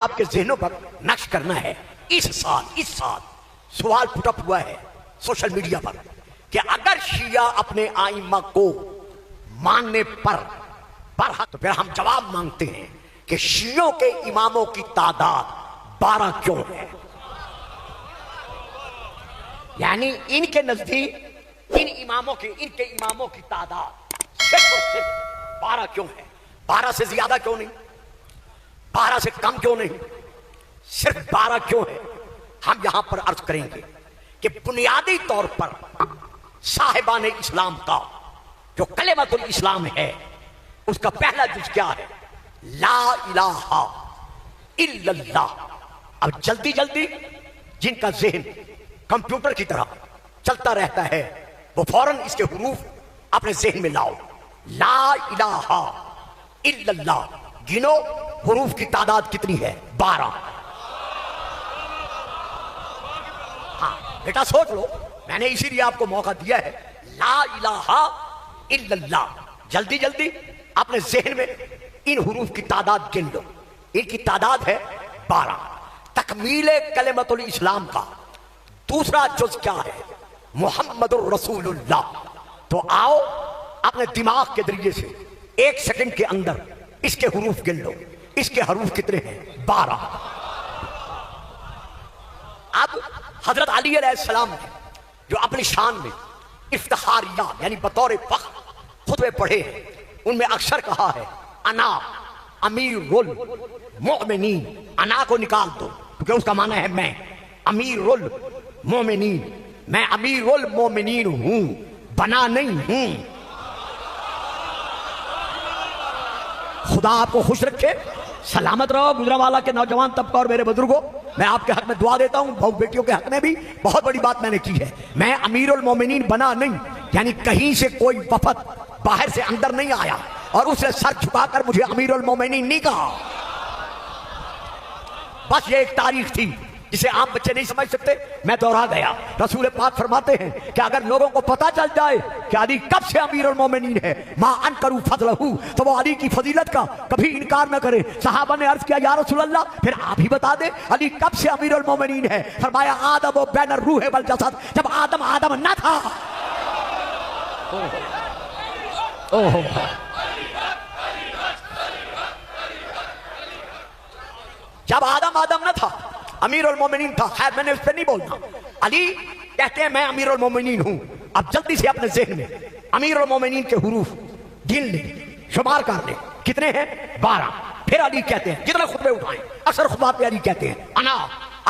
آپ کے ذہنوں پر نقش کرنا ہے۔ اس سال سوال پٹ اپ ہوا ہے سوشل میڈیا پر کہ اگر شیعہ اپنے آئمہ کو ماننے پر برحق، تو پھر ہم جواب مانگتے ہیں کہ شیعوں کے اماموں کی تعداد 12 کیوں ہے؟ یعنی ان کے نزدیک ان کے اماموں کی تعداد صرف اور صرف 12 کیوں ہے؟ 12 سے زیادہ کیوں نہیں؟ 12 سے کم کیوں نہیں؟ صرف 12 کیوں ہے؟ ہم یہاں پر عرض کریں گے کہ بنیادی طور پر صاحبان اسلام کا جو کلمۃ الاسلام ہے اس کا پہلا جز کیا ہے؟ لا الہ الا اللہ۔ اب جلدی جن کا ذہن کمپیوٹر کی طرح چلتا رہتا ہے وہ فوراً اس کے حروف اپنے ذہن میں لاؤ۔ لا الہ الا اللہ، گنو حروف کی تعداد کتنی ہے؟ 12۔ ہاں بیٹا سوچ لو، میں نے اسی لیے آپ کو موقع دیا ہے۔ لا الہ الا اللہ، جلدی اپنے ذہن میں ان حروف کی تعداد گن لو۔ ان کی تعداد ہے 12۔ تکمیل کلمۃ الاسلام کا دوسرا جز کیا ہے؟ محمد الرسول اللہ۔ تو آؤ اپنے دماغ کے ذریعے سے 1 سیکنڈ کے اندر اس کے حروف گن لو۔ اس کے حروف کتنے ہیں؟ 12۔ اب حضرت علی علیہ السلام نے جو اپنی شان میں افتخاریہ یعنی بطور فخر خطبے پڑھے ہیں، ان میں اکثر کہا ہے انا امیر المؤمنین۔ انا کو نکال دو کیونکہ اس کا معنی ہے میں، امیر المؤمنین، میں امیر المؤمنین ہوں، بنا نہیں ہوں۔ خدا آپ کو خوش رکھے، سلامت رہو۔ گجرانوالہ کے نوجوان طبقہ اور میرے بزرگوں، میں آپ کے حق میں دعا دیتا ہوں، بہو بیٹیوں کے حق میں بھی بہت بڑی بات میں نے کی ہے۔ میں امیر المومنین بنا نہیں، یعنی کہیں سے کوئی وفد باہر سے اندر نہیں آیا اور اس نے سر جھکا کر مجھے امیر المومنین نہیں کہا۔ بس یہ ایک تاریخ تھی جسے عام بچے نہیں سمجھ سکتے، میں دوہرا گیا۔ رسول پاک فرماتے ہیں کہ اگر لوگوں کو پتا چل جائے کہ علی کب سے امیر المومنین ہے، ما انکروا فضلہ، تو وہ علی کی فضیلت کا کبھی انکار نہ کرے۔ صحابہ نے عرض کیا یا رسول اللہ پھر آپ ہی بتا دیں علی کب سے امیر المومنین ہے؟ فرمایا آدم و بین الروح والجسد، جب آدم نہ تھا۔ جب آدم نہ تھا امیر المومنین تھا۔ خیر میں نے اس پہ نہیں بولنا۔ علی کہتے ہیں میں امیر المومنین ہوں۔ اب جلدی سے اپنے ذہن میں امیر المومنین کے حروف گن لیں، شمار کر لیں، کتنے ہیں؟ 12۔ پھر علی کہتے ہیں، جتنے خطبے اٹھائیں اکثر خطبات پہ علی کہتے ہیں انا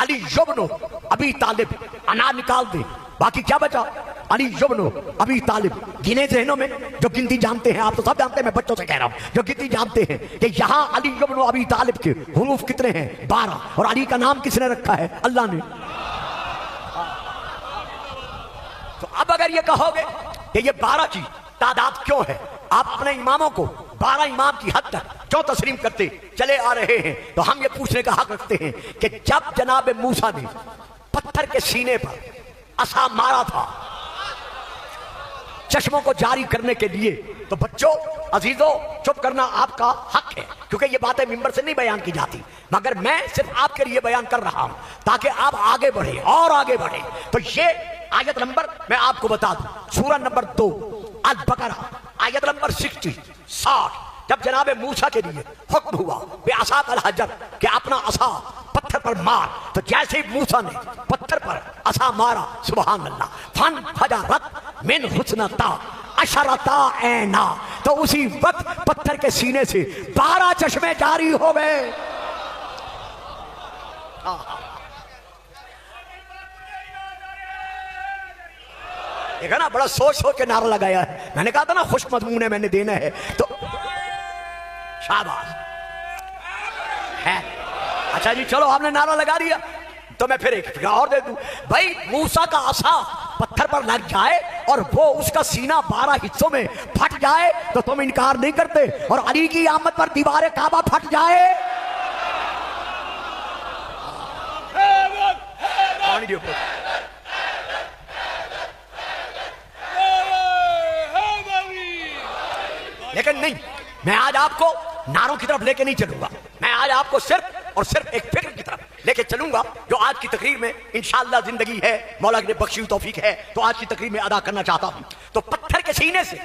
علی ابن ابی طالب۔ انا نکال دیں، باقی کیا بچا؟ علی ابن ابی طالب۔ گنے ذہنوں میں جو گنتی جانتے ہیں، آپ تو سب جانتے ہیں، میں بچوں سے کہہ رہا ہوں، جو گنتی جانتے ہیں کہ یہاں علی ابن ابی طالب کے حروف کتنے ہیں؟ 12۔ اور علی کا نام کس نے رکھا ہے؟ اللہ نے۔ تو اب اگر یہ کہو گے کہ یہ 12 کی تعداد کیوں ہے، آپ اپنے اماموں کو 12 امام کی حد تک کیوں تسلیم کرتے چلے آ رہے ہیں، تو ہم یہ پوچھنے کا حق رکھتے ہیں کہ جب جناب موسیٰ نے پتھر کے سینے پر عصا مارا تھا چشموں کو جاری کرنے کے لیے، تو بچوں عزیزوں چپ کرنا آپ کا حق ہے، کیونکہ یہ باتیں ممبر سے نہیں بیان کی جاتی، مگر میں صرف آپ کے لیے بیان کر رہا ہوں تاکہ آپ آگے بڑھیں اور آگے بڑھیں۔ تو یہ آیت نمبر میں آپ کو بتا دوں، سورہ نمبر 2 البقرہ آیت نمبر 60۔ جب جناب موسیٰ کے لیے حکم ہوا بے عصاک الحجر کہ اپنا عصا پتھر پر مار، تو جیسے ہی موسیٰ نے پتھر پر عصا مارا، سبحان اللہ، فن فجرت من حسنتا عشرتا عینا، تو اسی وقت پتھر کے سینے سے 12 چشمے جاری ہو گئے۔ دیکھا نا، بڑا سوچ کے نعرہ لگایا ہے۔ میں نے کہا تھا نا خوش مضمون ہے، میں نے دینا ہے، تو شاباش ہے۔ اچھا جی چلو، آپ نے نعرہ لگا دیا تو میں پھر ایک فکرہ اور دے دوں۔ بھائی موسیٰ کا عصا پتھر پر لگ جائے اور وہ اس کا سینہ 12 حصوں میں پھٹ جائے تو تم انکار نہیں کرتے، اور علی کی آمد پر دیوار کعبہ پھٹ جائے۔ لیکن نہیں، میں آج آپ کو نعروں کی طرف لے کے نہیں چلوں گا، میں آج آپ کو صرف اور صرف ایک فکر کی طرف لے کے چلوں گا جو آج کی تقریر میں انشاءاللہ زندگی ہے، مولا نے بخشی توفیق ہے تو آج کی تقریر میں ادا کرنا چاہتا ہوں۔ تو پتھر کے سینے سے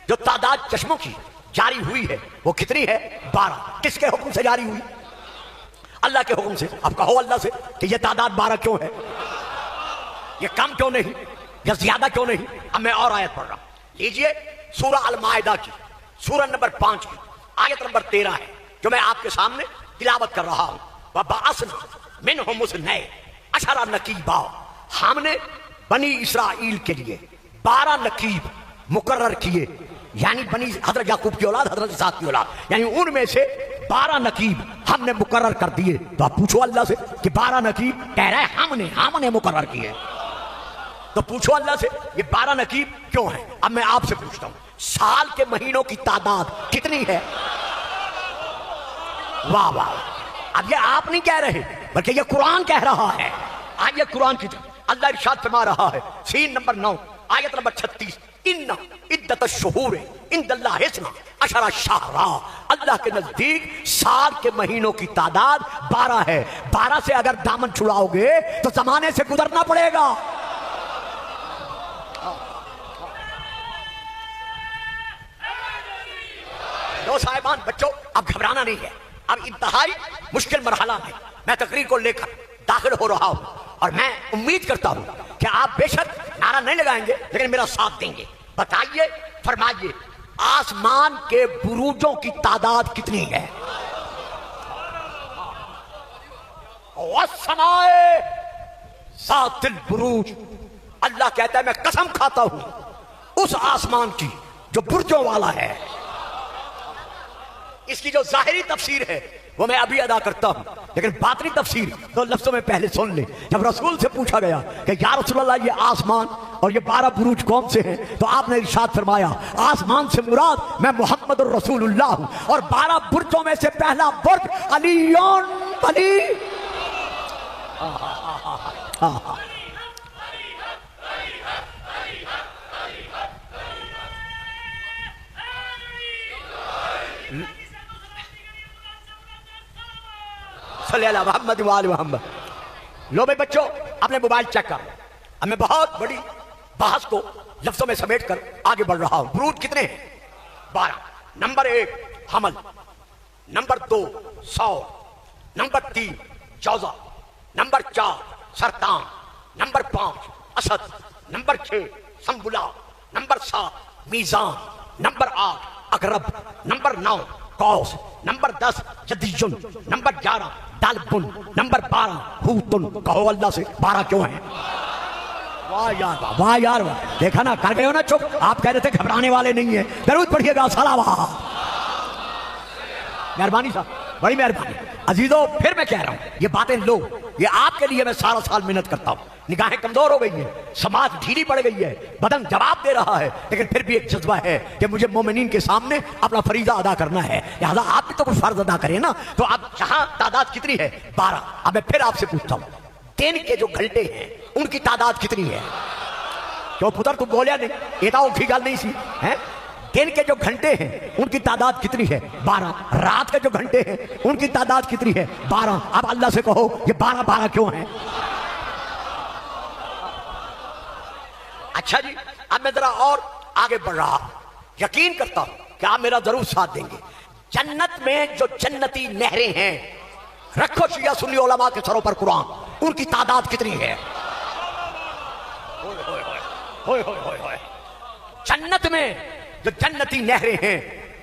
جو تعداد چشموں کی جاری ہوئی ہے وہ کتنی ہے؟ 12۔ کس کے حکم سے جاری ہوئی؟ اللہ کے حکم سے۔ اب کہو اللہ سے کہ یہ تعداد 12 کیوں ہے؟ یہ کم کیوں نہیں یا زیادہ کیوں نہیں؟ اب میں اور آیت پڑھ رہا ہوں، لیجئے سورہ المائدہ کی سورہ نمبر 5 کی آیت نمبر 13 ہے جو میں آپ کے سامنے تلاوت کر رہا ہوں۔ وَبَعَثْنَا مِنْهُمُ اثْنَيْ عَشَرَ نَقِيبًا، ہم نے بنی اسرائیل کے لیے 12 نقیب مقرر کیے، یعنی بنی حضرت یعقوب کی اولاد، حضرت اسحاق کی اولاد، یعنی ان میں سے 12 نقیب ہم نے مقرر کر دیے۔ تو آپ پوچھو اللہ سے کہ 12 نقیب کہہ رہا ہے ہم نے مقرر کیے، تو پوچھو اللہ سے یہ 12 نقیب کیوں ہیں؟ اب میں آپ سے پوچھتا ہوں سال کے مہینوں کی تعداد کتنی ہے؟ واہ واہ، اب یہ آپ نہیں کہہ رہے بلکہ یہ قرآن کہہ رہا ہے۔ آئیے قرآن کی طرف، اللہ ارشاد فرما رہا ہے سین نمبر 9 آیت نمبر 36، ان عدت الشہور عند اللہ 12 شہرا، اللہ کے نزدیک سال کے مہینوں کی تعداد 12 ہے۔ 12 سے اگر دامن چھڑاؤ گے تو زمانے سے گزرنا پڑے گا۔ دو صاحبان بچوں، اب گھبرانا نہیں ہے، اب انتہائی مشکل مرحلہ میں تقریر کو لے کر داخل ہو رہا ہوں، اور میں امید کرتا ہوں کہ آپ بے شک نعرہ نہیں لگائیں گے لیکن میرا ساتھ دیں گے۔ بتائیے، فرمائیے آسمان کے بروجوں کی تعداد کتنی ہے؟ وَالسَّمَاءِ ذَاتِ الْبُرُوجِ، اللہ کہتا ہے میں قسم کھاتا ہوں اس آسمان کی جو برجوں والا ہے۔ اس کی جو ظاہری تفسیر ہے وہ میں ابھی ادا کرتا ہوں، لیکن باطنی تفسیر دو لفظوں میں پہلے سن لیں۔ جب رسول سے پوچھا گیا کہ یا رسول اللہ یہ آسمان اور یہ 12 بروج کون سے ہیں، تو آپ نے ارشاد فرمایا آسمان سے مراد میں محمد الرسول اللہ ہوں، اور 12 برجوں میں سے پہلا برج علی علی صلی اللہ محمد وآل محمد۔ لو بھائی بچوں اپنے موبائل چیک کر، اب میں بہت بڑی بحث کو لفظوں میں سمیٹ کر آگے بڑھ رہا ہوں۔ بروج کتنے ہیں؟ 12۔ نمبر 1 حمل، نمبر 2 ثور، نمبر 3 جوزہ، نمبر 4 سرطان، نمبر 5 اسد، نمبر 6 سنبلا، نمبر 7 میزان، نمبر 8 اقرب، نمبر 9 قوس، نمبر 10 جدیجن، نمبر 11 دلبن، نمبر 12 ہوتن۔ کہو اللہ سے 12 کیوں ہیں؟ واہ یار واہ یار واہ، دیکھا نا کر گئے ہو نا چپ، آپ کہہ رہے تھے گھبرانے والے نہیں ہیں۔ درود پڑھیے گا صلوات۔ مہربانی صاحب، بڑی مہربانی عزیزوں، پھر میں کہہ رہا ہوں یہ باتیں لو، یہ آپ کے لیے میں سارا سال محنت کرتا ہوں۔ نگاہیں کمزور ہو گئی ہیں، سماج ڈھیلی پڑ گئی ہے، بدن جواب دے رہا ہے، لیکن پھر بھی ایک جذبہ ہے کہ مجھے مومنین کے سامنے اپنا فریضہ ادا کرنا ہے، لہذا آپ بھی تو کچھ فرض ادا کریں نا۔ تو اب جہاں تعداد کتنی ہے؟ 12۔ اب میں پھر آپ سے پوچھتا ہوں دن کے جو گھنٹے ہیں ان کی تعداد کتنی ہے؟ کیوں پتر تم بولیا نہیں؟ یہ تو اوکھی گل نہیں سی ہے۔ دن کے جو گھنٹے ہیں ان کی تعداد کتنی ہے؟ 12۔ رات کے جو گھنٹے ہیں ان کی تعداد کتنی ہے؟ 12۔ اب اللہ سے کہو یہ 12 کیوں ہیں؟ اچھا جی، اب میں ذرا اور آگے بڑھ رہا ہوں، یقین کرتا ہوں کہ آپ میرا ضرور ساتھ دیں گے۔ جنت میں جو جنتی نہریں ہیں، رکھو شیعہ سنی علماء کے سروں پر قرآن، ان کی تعداد کتنی ہے؟ جنت میں جو جنتی نہریں ہیں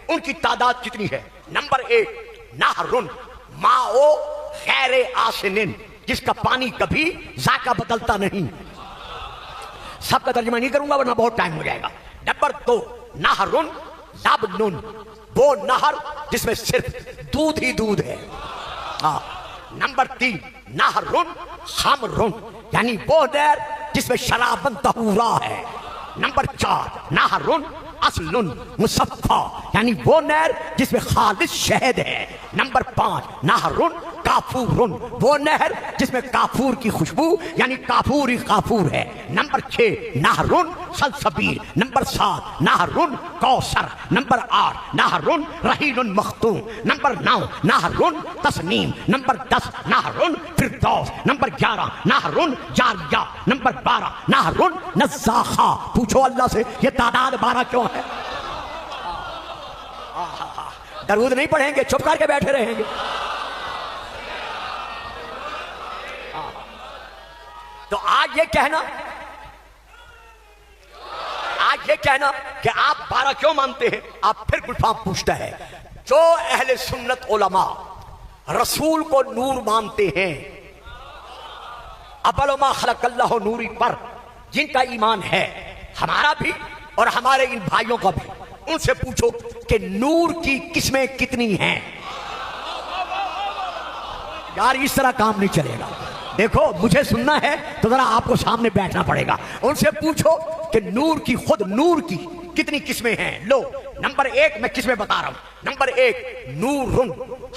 ان کی تعداد کتنی ہے؟ نمبر 1 نہرن ماء غیر آسن، جس کا پانی کبھی ذائقہ بدلتا نہیں۔ سب کا ترجمہ نہیں کروں گا ورنہ بہت ٹائم ہو جائے گا۔ نمبر 2 نہرن لبن، وہ نہر جس میں صرف دودھ ہی دودھ ہے۔ نمبر 3 نہرن خمرن، یعنی وہ نہر جس میں شرابن طہورا ہے۔ نمبر 4 نہرن اصل مصفا، یعنی وہ نہر جس میں خالص شہد ہے۔ نمبر 5 نہرن کافورن وہ نہر جس میں کافور کی خوشبو یعنی کافور ہی کافور ہے. نمبر 6 نہرن سلسبیل. نمبر 7 نہرن کوثر. نمبر 8 نہرن رحیل مختوم. نمبر 9 نہرن تسنیم. نمبر 10 نہرن فردوس. نمبر 11 نہرن جاریہ. نمبر 12 نہرن نزاخہ. پوچھو اللہ سے یہ تعداد 12 کیوں ہے؟ درود نہیں پڑھیں گے، چھپ کر کے بیٹھے رہیں گے. تو آج یہ کہنا کہ آپ 12 کیوں مانتے ہیں؟ آپ پھر گلفام پوچھتا ہے جو اہل سنت علماء رسول کو نور مانتے ہیں، اول ما خلق اللہ نوری پر جن کا ایمان ہے، ہمارا بھی اور ہمارے ان بھائیوں کا بھی، ان سے پوچھو کہ نور کی قسمیں کتنی ہیں. یار اس طرح کام نہیں چلے گا. دیکھو مجھے سننا ہے تو ذرا آپ کو سامنے بیٹھنا پڑے گا. ان سے پوچھو کہ نور کی کتنی قسمیں ہیں. لو نمبر 1 میں قسمیں بتا رہا ہوں. نمبر 1 نور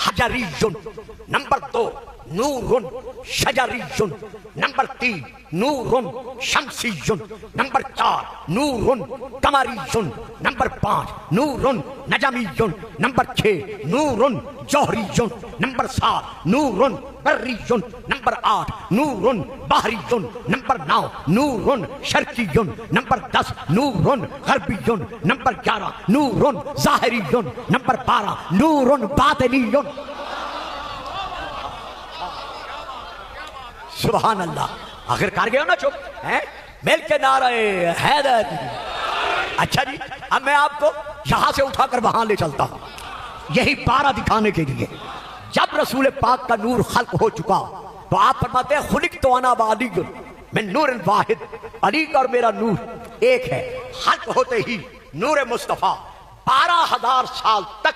حجری. نمبر 2 نور شجری. نمبر 3 نور شمسی. نمبر 4 نور قمری. نمبر 5 نور نجمی. نمبر 6 نور جوہری. نمبر 7 نور بری. نمبر 8 نور بحری. نمبر 9 نور شرقی. نمبر 10 نور غربی. نمبر 11 نور ظاہری. نمبر 12 نور باطنی. سبحان اللہ. آخر کار گئے ہو نا چپ ہیں؟ مل کے نعرہ حیدر. اچھا جی اب میں آپ کو یہاں سے اٹھا کر وہاں لے چلتا ہوں یہی 12 دکھانے کے لیے. جب رسول پاک کا نور خلق ہو چکا تو آپ فرماتے ہیں خلقت انا وعلی من نور واحد. علی کا اور میرا نور ایک ہے. خلق ہوتے ہی نور مصطفیٰ 12,000 سال تک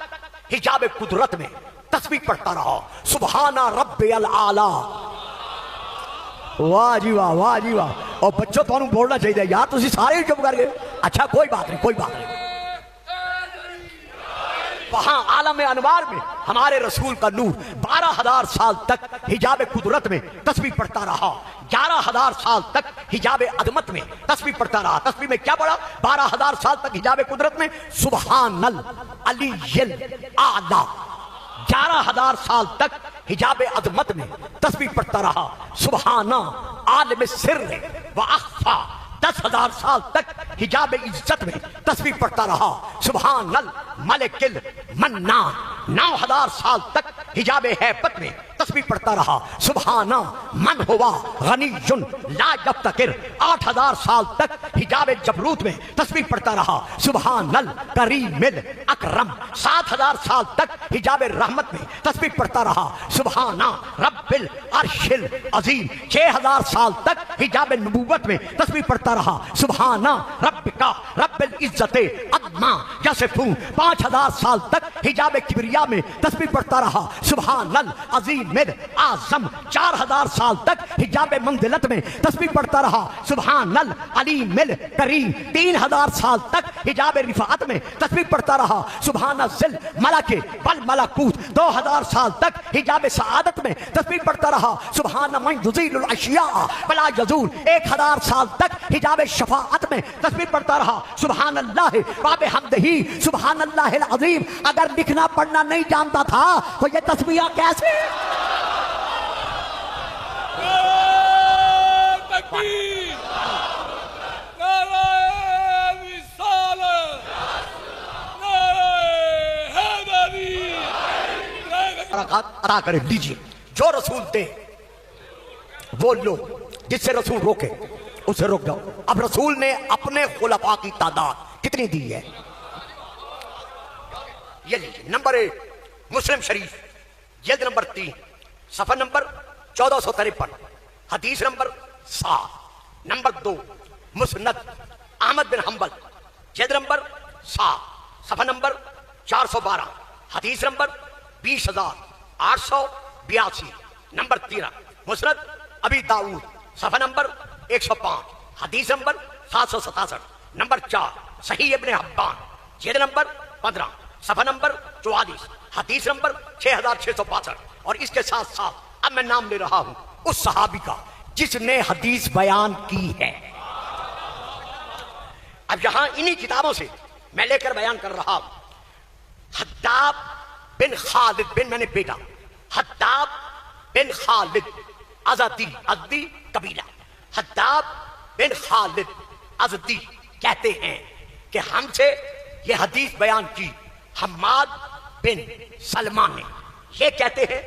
حجاب قدرت میں تسبیح پڑھتا رہا سبحان رب العالی. واہ جی واہ، واہ جی واہ. اور بچوں تو بولنا چاہیے یار تسی سارے ہی چپ کر گئے. اچھا کوئی بات نہیں. وہاں عالم انوار میں ہمارے رسول کا نور 12,000 سال تک حجاب قدرت میں تسبیح پڑھتا رہا. 11,000 سال تک حجاب عظمت میں تسبیح پڑھتا رہا. تسبیح میں کیا پڑھا؟ 12,000 سال تک حجاب قدرت میں سبحان العلی الاعلی. 11,000 سال تک حجاب عظمت میں تسبیح پڑھتا رہا سبحان عالم سر و اخفا. 10,000 سال تک حجاب عزت میں تسبیح پڑھتا رہا سبحان الملک المنان. 9,000 سال تک حجاب ہیبت میں تسبیح پڑھتا رہا سبحان من ہوا غنی لا یفتقر. 8,000 سال تک حجاب جبروت میں تسبیح پڑھتا رہا سبحان الکریم الاکرم. 7,000 سال تک حجاب رحمت میں تسبیح پڑھتا رہا سبحان رب العرش العظیم. 6,000 سال تک حجاب نبوت میں تسبیح پڑھتا رہا سبحان ربک رب العزت عما یصفون. 5,000 سال تک حجاب کبریا میں تسبیح پڑھتا رہا سبحان العظیم اعظم. 4,000 سال تک حجاب منزلت میں تسبیح پڑھتا رہا سبحان العلیم الکریم. 3,000 سال تک حجاب رفعت میں تسبیح پڑھتا رہا سبحان ذل ملک والملکوت. 2,000 سال تک حجاب سعادت میں تسبیح پڑھتا رہا سبحان من یزیل الاشیاء ولا یزول. 1,000 سال تک حجاب شفاعت میں تسبیح پڑھتا رہا سبحان اللہ وبحمدہ سبحان اللہ العظیم. اگر لکھنا پڑھنا نہیں جانتا تھا تو یہ تسبیح کیسے؟ ادا کریں لیجیے. جو رسول دے وہ لو، جس سے رسول روکے اسے روک جاؤ. اب رسول نے اپنے خلفاء کی تعداد کتنی دی ہے یہ لیجیے. نمبر 1 مسلم شریف جلد نمبر 3 صفحہ نمبر 1453 حدیث نمبر 7. نمبر 2 مسند احمد بن حنبل جلد نمبر 7 صفحہ نمبر 412 حدیث نمبر 20,882. نمبر 13 مسند ابی داؤد صفحہ نمبر 105 حدیث نمبر 767. نمبر 4 صحیح ابن حبان جلد نمبر 15 صفحہ نمبر 44 حدیث نمبر 6,665. اور اس کے ساتھ ساتھ اب میں نام لے رہا ہوں اس صحابی کا جس نے حدیث بیان کی ہے. اب یہاں انہی کتابوں سے میں لے کر بیان کر رہا ہوں. حداب بن خالد بن، میں نے بیٹا حداب بن خالد ازدی قبیلہ، حداب بن خالد ازدی کہتے ہیں کہ ہم سے یہ حدیث بیان کی حماد بن سلمان نے. یہ کہتے ہیں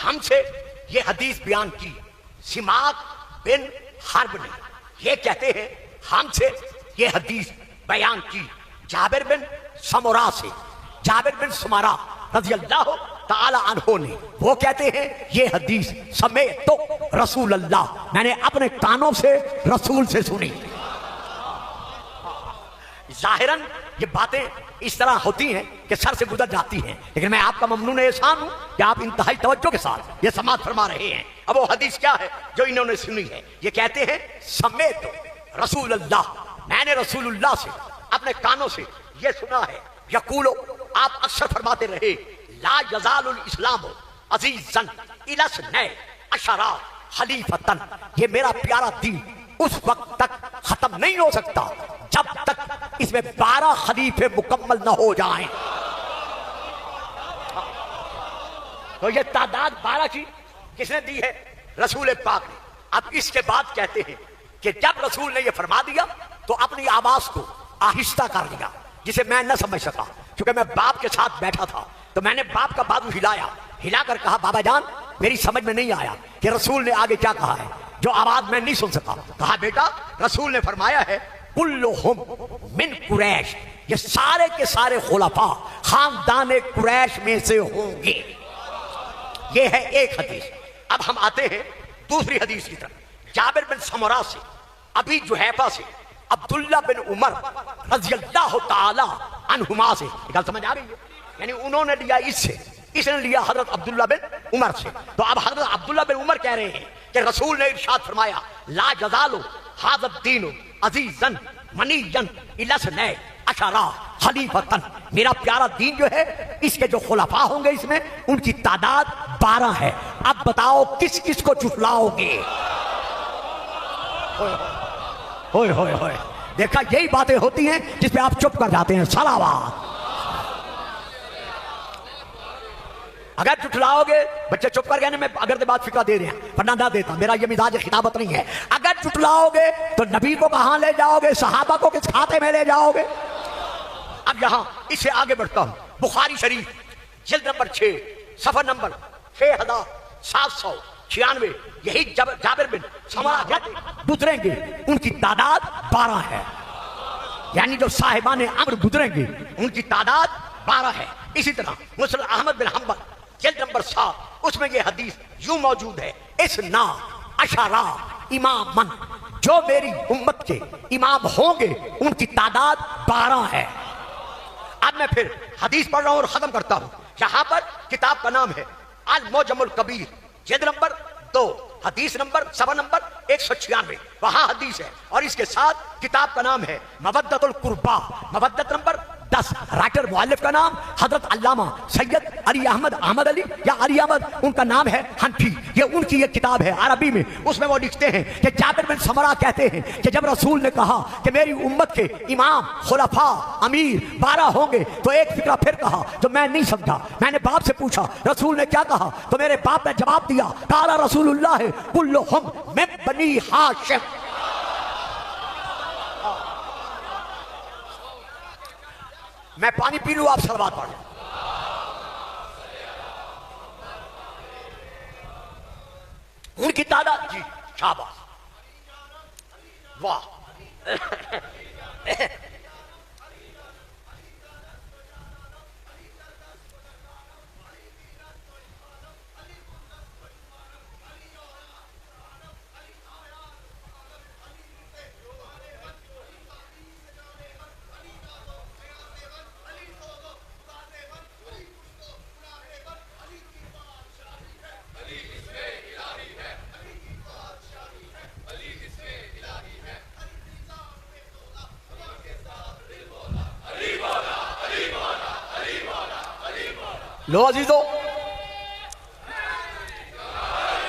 ہم سے یہ حدیث بیان کی سماک بن حرب نے. یہ کہتے ہیں ہم سے یہ حدیث بیان کی جابر بن سمرا سے، جابر بن سمرا رضی اللہ تعالی عنہ نے. وہ کہتے ہیں یہ حدیث سمیت رسول اللہ، میں نے اپنے کانوں سے رسول سے سنی. ظاہراً یہ باتیں اس طرح ہوتی ہیں کہ سر سے گزر جاتی ہیں، لیکن میں آپ کا ممنون احسان ہوں کہ آپ انتہائی توجہ کے ساتھ یہ سماعت فرما رہے ہیں. اب وہ حدیث کیا ہے جو انہوں نے سنی ہے؟ یہ کہتے ہیں سمیت رسول اللہ، میں نے رسول اللہ سے اپنے کانوں سے یہ سنا ہے. یقولو، آپ اکثر فرماتے رہے، لا یزال الاسلام عزیزاً الی اثنی عشر خلیفتاً، یہ میرا پیارا دین اس وقت تک ختم نہیں ہو سکتا جب تک اس میں 12 خلیفے مکمل نہ ہو جائیں. تو یہ تعداد 12 کی کس نے دی ہے؟ رسول پاک نے. اب اس کے بعد کہتے ہیں کہ جب رسول نے یہ فرما دیا تو اپنی آواز کو آہستہ کر لیا جسے میں نہ سمجھ سکا، کیونکہ میں باپ کے ساتھ بیٹھا تھا. تو میں نے باپ کا بازو ہلا کر کہا، بابا جان میری سمجھ میں نہیں آیا کہ رسول نے آگے کیا کہا ہے، جو آواز میں نہیں سن سکا. کہا بیٹا رسول نے فرمایا ہے کلہم من قریش، یہ سارے کے سارے خلفاء خاندان قریش میں سے ہوں گے. یہ ہے ایک حدیث. اب ہم آتے ہیں دوسری حدیث کی طرف. جابر بن سمرا سے، ابی جحیفہ سے، عبداللہ بن عمر رضی اللہ تعالی عنہما سے. یہ گل سمجھ آ رہی ہے؟ یعنی انہوں نے لیا اس سے، اس نے لیا حضرت عبداللہ بن عمر سے. تو اب حضرت عبداللہ بن عمر کہہ رہے ہیں کہ رسول نے ارشاد فرمایا، لا یزال ھذا الدین عزیزاً منیاً الی اثنی عشر خلیفتاً، میرا پیارا دین جو ہے اس کے جو خلفاء ہوں گے اس میں ان کی تعداد 12 ہے. اب بتاؤ کس کس کو جھٹلاؤ گے؟ ہوئے ہوئے ہوئے، دیکھا یہی باتیں ہوتی ہیں جس پہ آپ چپ کر جاتے ہیں. صلوات. اگر جھٹلاؤ گے، بچے چپ کر گئے نا، میں اگر بات فقہ دے رہے ہیں ورنہ نہ دیتا، میرا یہ مزاج خطابت نہیں ہے. اگر جھٹلاؤ گے تو نبی کو کہاں لے جاؤ گے؟ صحابہ کو کس کھاتے میں لے جاؤ گے؟ اب یہاں اس سے آگے بڑھتا ہوں. بخاری شریف جلد نمبر 6 صفحہ نمبر 6796، یہی جابر بن سمرا گزریں گے ان کی تعداد 12 ہے. یعنی جو صاحبان امر گزریں گے ان کی تعداد 12 ہے. اسی طرح مسلم احمد بن حنبل جلد نمبر 7، اس میں یہ حدیث یوں موجود ہے، اسنا عشرہ امامن، جو میری امت کے امام ہوں گے ان کی تعداد 12 ہے. اب میں پھر حدیث پڑھ رہا ہوں اور ختم کرتا ہوں. یہاں پر کتاب کا نام ہے المعجم الکبیر، جلد نمبر 2، حدیث نمبر صفحہ نمبر 196، وہاں حدیث ہے. اور اس کے ساتھ کتاب کا نام ہے مودۃ القربیٰ، مودت نمبر 10. رائٹر مؤلف کا نام حضرت علامہ سید علی احمد علی یا علی احمد، ان کا نام ہے حنفی. یہ ان کی یہ کتاب ہے عربی میں. اس میں وہ لکھتے ہیں کہ جابر بن سمرا کہتے ہیں کہ جب رسول نے کہا کہ میری امت کے امام خلفاء امیر 12 ہوں گے تو ایک فکرہ پھر کہا جو میں نہیں سمجھا. میں نے باپ سے پوچھا رسول نے کیا کہا، تو میرے باپ نے جواب دیا، قال رسول اللہ کلہم من بنی ہاشم. میں پانی پی لوں، آپ صلوات پڑھ لیں. ان کی تعداد، جی شاباش، واہ. لو عزیزو،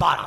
12।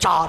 4।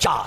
4।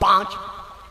5।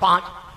5।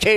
6।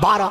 12।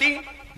3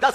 10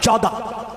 14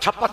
56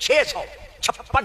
656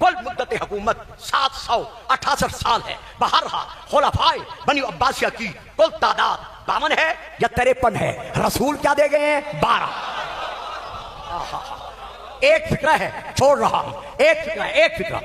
کل مدت حکومت 768 سال ہے. بہرحال خلفائے بنی عباسیہ کی کل تعداد 52 ہے یا 53 ہے. رسول کیا دے گئے ہیں؟ 12. ایک فکرہ ہے چھوڑ رہا ہوں، ایک فکرہ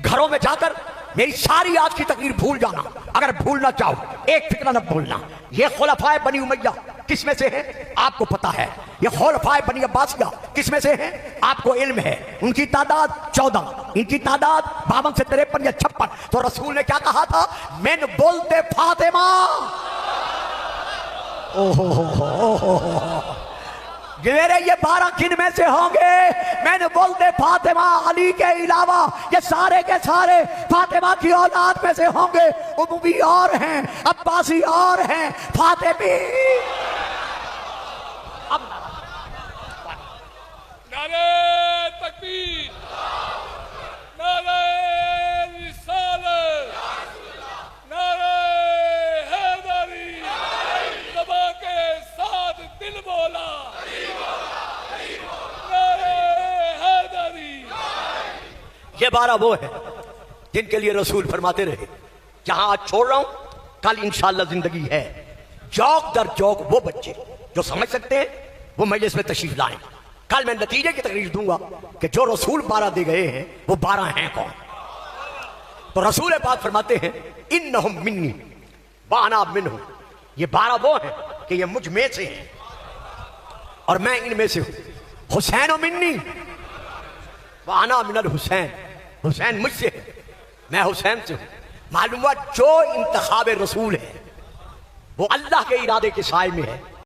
گھروں میں جا کر میری ساری آج کی تقریر بھول جانا. اگر بھولنا چاہو ایک فکرہ نہ بھولنا. یہ خلفائے بنی امیہ کس میں سے ہیں؟ آپ کو پتا ہے. یہ خلفائے بنی عباسیہ کس میں سے ہیں؟ آپ کو علم ہے. ان کی تعداد 14، ان کی تعداد 52 سے 53 یا 56. تو رسول نے کیا کہا تھا؟ من بولتے فاطمہ. میرے یہ 12 کن میں سے ہوں گے؟ میں نے بولتے فاطمہ علی کے علاوہ یہ سارے کے سارے فاطمہ کی اولاد میں سے ہوں گے. اموی اور ہیں، عباسی اور ہیں، فاطمی. اب نعرہ تکبیر، نعرہ رسالت، نعرہ حیدری، زبان کے ساتھ دل بولا، نعرہ حیدری. یہ 12 وہ ہیں جن کے لیے رسول فرماتے رہے جہاں آج چھوڑ رہا ہوں کل انشاءاللہ زندگی ہے. جوک در جوک وہ بچے جو سمجھ سکتے ہیں وہ مجلس میں تشریف لائیں. کل میں نتیجے کی تقریر دوں گا کہ جو رسول 12 دے گئے ہیں وہ 12 ہیں کون. تو رسول پاک فرماتے ہیں انہم منی وانا منہم. یہ 12 وہ ہیں کہ یہ مجھ میں سے ہیں اور میں ان میں سے ہوں. حسین منی وانا من الحسین. حسین مجھ سے ہے، میں حسین سے ہوں. معلوم ہوا جو انتخاب رسول ہے وہ اللہ کے ارادے کے سائے میں ہے.